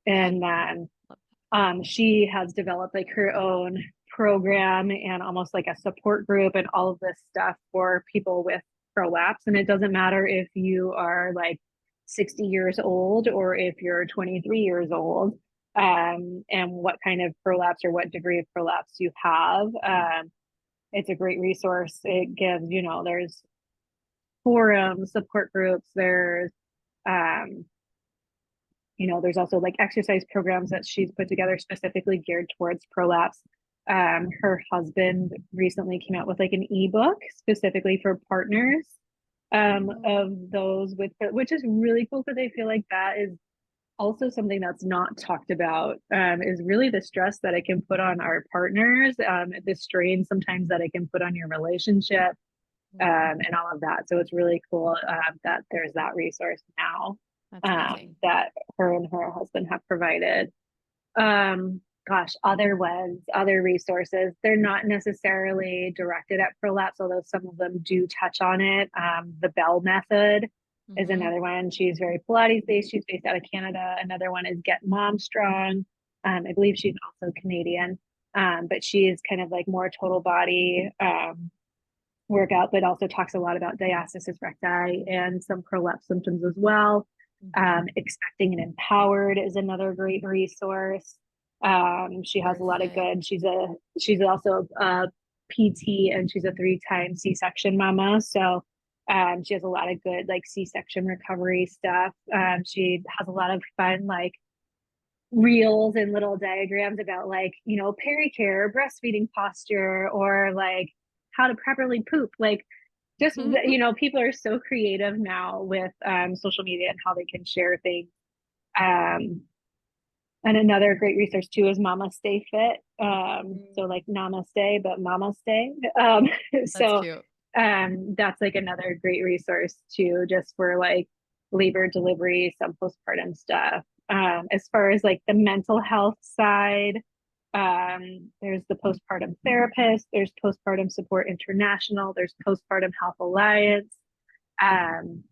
Yeah. And then she has developed like her own program and almost like a support group and all of this stuff for people with prolapse. And it doesn't matter if you are like 60 years old or if you're 23 years old, and what kind of prolapse or what degree of prolapse you have. It's a great resource. It gives, there's forums, support groups, um, there's also like exercise programs that she's put together specifically geared towards prolapse. Her husband recently came out with like an ebook specifically for partners Oh. of those with, which is really cool because I feel like that is also something that's not talked about, is really the stress that it can put on our partners, the strain sometimes that it can put on your relationship, Mm. and all of that. So it's really cool that there's that resource now, That's amazing. that her and her husband have provided. Gosh, other resources. They're not necessarily directed at prolapse, although some of them do touch on it. The Bell Method is Mm-hmm. another one. She's very Pilates based. She's based out of Canada. Another one is Get Mom Strong. I believe she's also Canadian, but she is kind of like more total body workout, but also talks a lot about diastasis recti and some prolapse symptoms as well. Mm-hmm. Expecting and Empowered is another great resource. She has a lot of Perfect. good. She's also a PT and she's a 3-time C-section mama. So she has a lot of good like C-section recovery stuff. She has a lot of fun like reels and little diagrams about like pericare, breastfeeding posture, or like how to properly poop. Like just people are so creative now with social media and how they can share things. Um, and another great resource too is Mama Stay Fit. So like Namaste, but Mama Stay. That's So cute. that's like another great resource too, just for like labor, delivery, some postpartum stuff. As far as like the mental health side, there's the postpartum therapist, there's Postpartum Support International, there's Postpartum Health Alliance. Um,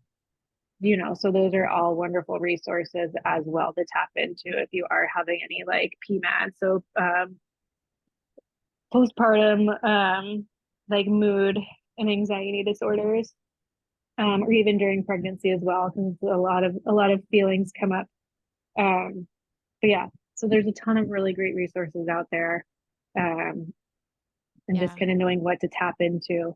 so those are all wonderful resources as well to tap into if you are having any like PMAD. So postpartum like mood and anxiety disorders, or even during pregnancy as well, because a lot of feelings come up. But yeah, so there's a ton of really great resources out there, um, and just Yeah. kind of knowing what to tap into.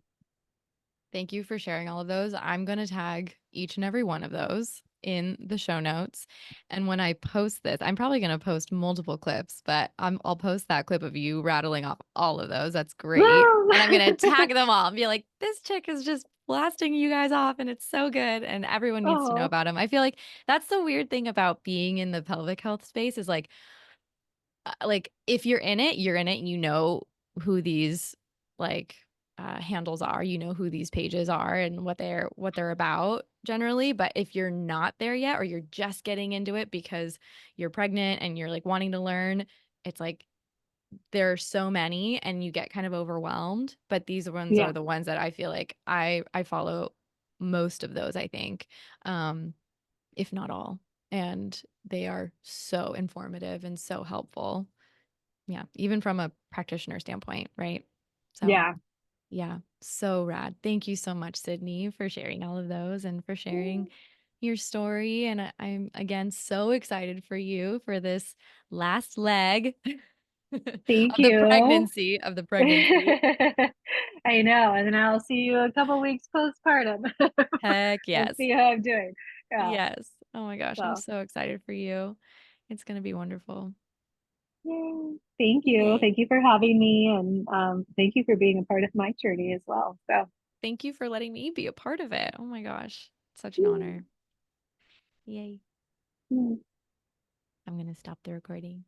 Thank you for sharing all of those. I'm going to tag each and every one of those in the show notes. And when I post this, I'm probably going to post multiple clips, but I'll post that clip of you rattling off all of those. That's great. And I'm going to tag them all and be like, this chick is just blasting you guys off and it's so good. And everyone needs to know Oh, about him. I feel like that's the weird thing about being in the pelvic health space is like if you're in it, you're in it and you know who these like handles are, you know who these pages are and what they're about generally. But if you're not there yet or you're just getting into it because you're pregnant and you're like wanting to learn, it's like there are so many and you get kind of overwhelmed. But these ones are yeah, the ones that I feel like I follow most of those, I think. Um, if not all. And they are so informative and so helpful. Yeah, even from a practitioner standpoint, right? So, yeah. yeah, so rad. Thank you so much, Sydney, for sharing all of those and for sharing your story. And I'm again so excited for you for this last leg. Thank of the you. pregnancy, of the pregnancy. I know. And then I'll see you a couple weeks postpartum Heck and yes. see how I'm doing. Yeah. Yes. Oh my gosh, I'm So, so excited for you. It's gonna be wonderful. yay. Thank you. Yay. Thank you for having me. And thank you for being a part of my journey as well. So, Thank you for letting me be a part of it. Oh my gosh. Such an mm, honor. Yay. mm. I'm gonna stop the recording.